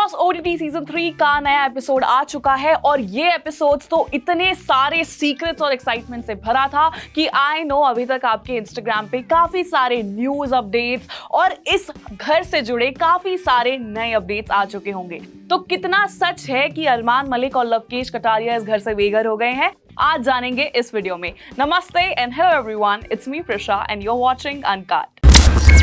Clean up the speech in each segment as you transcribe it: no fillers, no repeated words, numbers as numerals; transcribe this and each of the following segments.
Boss OTT season 3 का नया episode आ चुका है और ये एपिसोड तो इतने सारे सीक्रेट्स और एक्साइटमेंट से भरा था कि आई नो अभी तक आपके इंस्टाग्राम पे काफी सारे न्यूज अपडेट्स और इस घर से जुड़े काफी सारे नए अपडेट्स आ चुके होंगे। तो कितना सच है कि अरमान मलिक और लवकेश कटारिया इस घर से बेघर हो गए हैं, आज जानेंगे इस वीडियो में। Namaste and hello everyone, it's me Prisha and you are watching Uncut.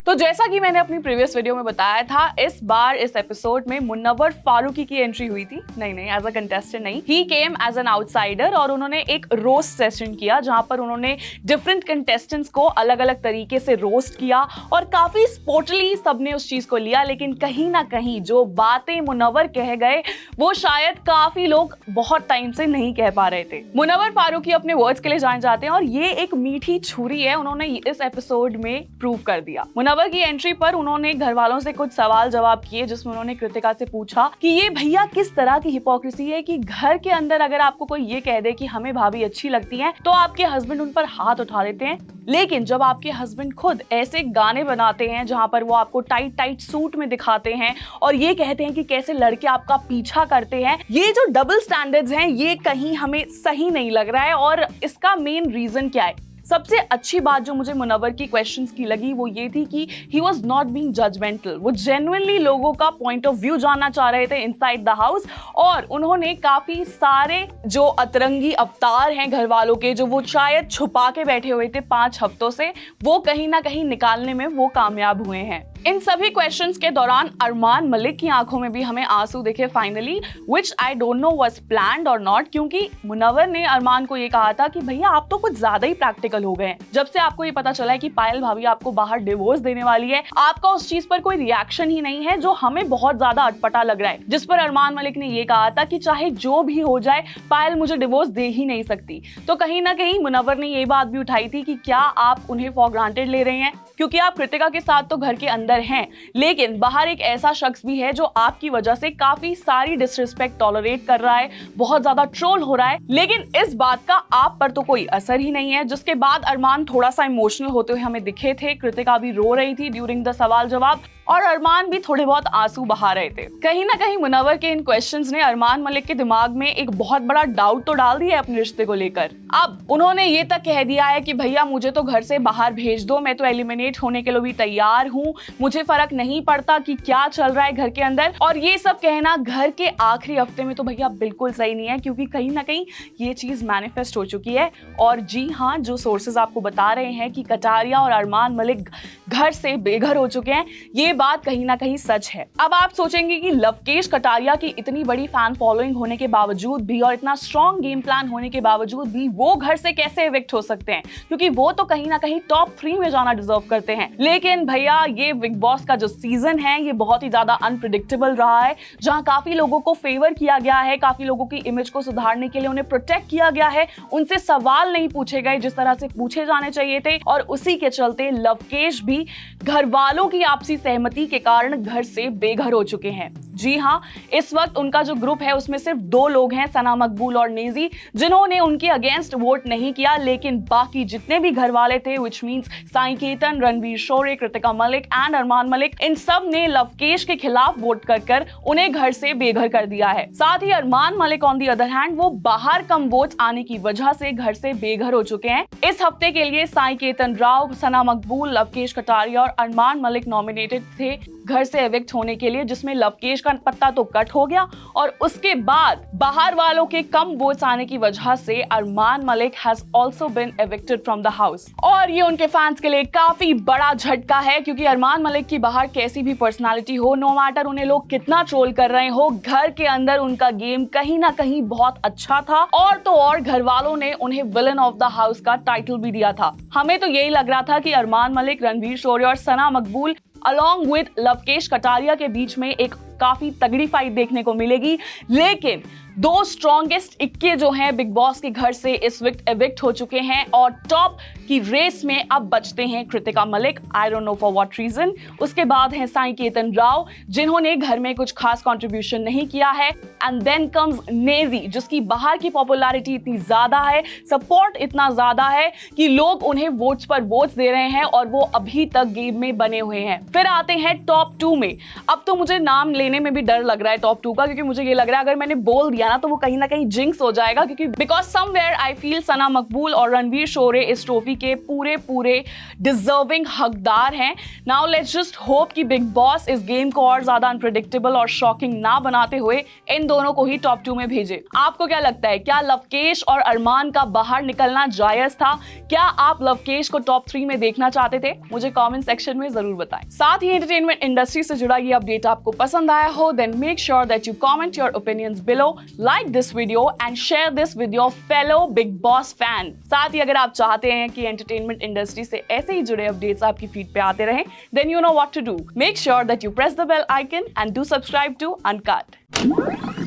तो जैसा कि मैंने अपनी प्रीवियस वीडियो में बताया था, इस बार इस एपिसोड में मुन्नवर फारूकी की एंट्री हुई थी। नहीं, एज अ कंटेस्टेंट नहीं, ही केम एज एन आउटसाइडर और उन्होंने एक रोस्ट सेशन किया जहां पर उन्होंने डिफरेंट कंटेस्टेंट्स को अलग अलग तरीके से रोस्ट किया और काफी स्पोर्टली सबने उस चीज को लिया। लेकिन कहीं ना कहीं जो बातें मुन्नवर कह गए वो शायद काफी लोग बहुत टाइम से नहीं कह पा रहे थे। मुन्नवर फारूकी अपने वर्ड्स के लिए जाने जाते हैं और ये एक मीठी छुरी है, उन्होंने इस एपिसोड में प्रूव कर दिया। मुन्नवर की एंट्री पर उन्होंने घर वालों से कुछ सवाल जवाब किए, जिसमें उन्होंने कृतिका से पूछा कि ये भैया किस तरह की हिपोक्रेसी है कि घर के अंदर अगर आपको कोई ये कह दे कि हमें भाभी अच्छी लगती है तो आपके हस्बैंड उन पर हाथ उठा देते हैं, लेकिन जब आपके हस्बैंड खुद ऐसे गाने बनाते हैं जहां पर वो आपको टाइट टाइट सूट में दिखाते हैं और ये कहते हैं कि कैसे लड़के आपका पीछा करते हैं, ये जो डबल स्टैंडर्ड्स हैं ये कहीं हमें सही नहीं लग रहा है। और इसका मेन रीजन क्या है? सबसे अच्छी बात जो मुझे मुन्नवर की क्वेश्चंस की लगी वो ये थी कि he was not being judgemental. वो जेन्युइनली लोगों का पॉइंट ऑफ व्यू जानना चाह रहे थे इनसाइड द हाउस और उन्होंने काफी सारे जो अतरंगी अवतार हैं घर वालों के, जो वो शायद छुपा के बैठे हुए थे 5 हफ्तों से, वो कहीं ना कहीं निकालने में वो कामयाब हुए हैं। इन सभी क्वेश्चंस के दौरान अरमान मलिक की आंखों में भी हमें आंसू दिखे finally, which I don't no was planned और नॉट, क्योंकि मुन्नवर ने अरमान को ये कहा था कि भैया आप तो कुछ ज्यादा ही प्रैक्टिकल हो गए हैं। जब से आपको ये पता चला है कि पायल भाभी आपको बाहर डिवोर्स देने वाली है, आपका उस चीज पर कोई रिएक्शन ही नहीं है, जो हमें बहुत ज्यादा अटपटा लग रहा है। जिस पर अरमान मलिक ने ये कहा था कि चाहे जो भी हो जाए पायल मुझे डिवोर्स दे ही नहीं सकती। तो कहीं ना कहीं मुन्नवर ने ये बात भी उठाई थी कि क्या आप उन्हें फॉर ग्रांटेड ले रहे हैं, क्योंकि आप कृतिका के साथ तो घर के अंदर हैं लेकिन बाहर एक ऐसा शख्स भी है जो आपकी वजह से काफी सारी डिसरिस्पेक्ट टॉलरेट कर रहा है, बहुत ज्यादा ट्रोल हो रहा है, लेकिन इस बात का आप पर तो कोई असर ही नहीं है। जिसके बाद अरमान थोड़ा सा इमोशनल होते हुए हमें दिखे थे, कृतिका भी रो रही थी ड्यूरिंग द सवाल जवाब और अरमान भी थोड़े बहुत आंसू बहा रहे थे। कहीं ना कहीं मुन्नवर के इन क्वेश्चंस ने अरमान मलिक के दिमाग में एक बहुत बड़ा डाउट तो डाल दिया है अपने रिश्ते को लेकर। अब उन्होंने ये तक कह दिया है कि भैया मुझे तो घर से बाहर भेज दो, मैं तो एलिमिनेट होने के लिए भी तैयार हूँ, मुझे फर्क नहीं पड़ता कि क्या चल रहा है घर के अंदर। और ये सब कहना घर के आखिरी हफ्ते में तो भैया बिल्कुल सही नहीं है, क्योंकि कहीं ना कहीं ये चीज मैनिफेस्ट हो चुकी है। और जी हाँ, जो सोर्सेज आपको बता रहे हैं कि कटारिया और अरमान मलिक घर से बेघर हो चुके हैं, ये बात कहीं ना कहीं सच है। अब आप सोचेंगे कि लवकेश कटारिया की इतनी बड़ी फैन फॉलोइंग होने के बावजूद भी और इतना स्ट्रॉन्ग गेम प्लान होने के बावजूद भी वो घर से कैसे एविक्ट हो सकते हैं, क्योंकि वो तो कहीं ना कहीं टॉप 3 में जाना डिजर्व करते हैं। लेकिन भैया ये बिग बॉस का जो सीजन है ये बहुत ही ज्यादा अनप्रिडिक्टेबल रहा है, जहां काफी लोगों को फेवर किया गया है, काफी लोगों की इमेज को सुधारने के लिए उन्हें प्रोटेक्ट किया गया है, उनसे सवाल नहीं पूछे गए जिस तरह से पूछे जाने चाहिए थे और उसी के चलते लवकेश भी घर वालों की आपसी सहमति के कारण घर से बेघर हो चुके हैं। जी हाँ, इस वक्त उनका जो ग्रुप है उसमें सिर्फ 2 लोग हैं, सना मकबूल और नेजी, जिन्होंने उनके अगेंस्ट वोट नहीं किया, लेकिन बाकी जितने भी घर वाले थे, which means Sai Ketan, Ranveer Shorey, Kritika Malik and Armaan Malik, इन सब ने लवकेश के खिलाफ वोट कर उन्हें घर से बेघर कर दिया है। साथ ही Armaan Malik on the other hand वो बाहर कम वोट आने की वजह से घर से बेघर हो चुके हैं। इस हफ्ते के लिए साई केतन राव, सना मकबूल, लवकेश कटारिया और अरमान मलिक नॉमिनेटेड थे घर से एविक्ट होने के लिए, जिसमें लवकेश का पत्ता तो कट हो गया और उसके बाद बाहर वालों के कम वोट्स आने की वजह से Armaan Malik has also been evicted from the house. और ये उनके फैंस के लिए काफी बड़ा झटका है, क्योंकि अरमान मलिक की बाहर कैसी भी पर्सनालिटी हो, नो मैटर उन्हें लोग कितना ट्रोल कर रहे हो, घर के अंदर उनका गेम कहीं ना कहीं बहुत अच्छा था। और तो और घर वालों ने उन्हें विलन ऑफ द हाउस का टाइटल भी दिया था। हमें तो यही लग रहा था कि अरमान मलिक, रणवीर शोरे और सना मकबूल अलॉन्ग विद लवकेश कटारिया के बीच में एक काफी तगड़ी फाइट देखने को मिलेगी, लेकिन 2 स्ट्रॉन्गेस्ट इक्के जो हैं बिग बॉस के घर से इस वक्त एविक्ट हो चुके हैं और टॉप की रेस में अब बचते हैं Kritika Malik, I don't know for what reason. उसके बाद हैं साई केतन राव, जिन्होंने घर में कुछ खास कंट्रीब्यूशन नहीं किया है, एंड देन कम्स नेजी, जिसकी बाहर की पॉपुलैरिटी इतनी ज्यादा है, सपोर्ट इतना ज्यादा है कि लोग उन्हें वोट्स पर वोट्स दे रहे हैं और वो अभी तक गेम में बने हुए हैं। फिर आते हैं टॉप 2 में। अब तो मुझे नाम लेने में भी डर लग रहा है टॉप 2 का, क्योंकि मुझे ये लग रहा है अगर मैंने बोल दिया ना तो वो कहीं ना कहीं जिंक्स हो जाएगा, क्योंकि बिकॉज समवेयर आई फील सना मकबूल और रणवीर शोरे इस ट्रॉफी के पूरे डिजर्विंग हकदार हैं। नाउ लेट्स जस्ट होप कि बिग बॉस इस गेम को और ज्यादा अनप्रेडिक्टेबल और शॉकिंग ना बनाते हुए इन दोनों को ही टॉप 2 में भेजे। आपको क्या लगता है, क्या लवकेश और अरमान का बाहर निकलना जायज था? क्या आप लवकेश को टॉप 3 में देखना चाहते थे? मुझे कमेंट सेक्शन में जरूर बताएं। साथ ही एंटरटेनमेंट इंडस्ट्री से जुड़ा ये अपडेट आपको पसंद आया हो, then make sure that you comment your opinions below, like this video and share this with your fellow Bigg Boss fan. साथ ही अगर आप चाहते हैं कि एंटरटेनमेंट इंडस्ट्री से ऐसे ही जुड़े अपडेट्स आपकी फीड पे आते रहें, then you know what to do. Make sure that you press the bell icon and do subscribe to uncut.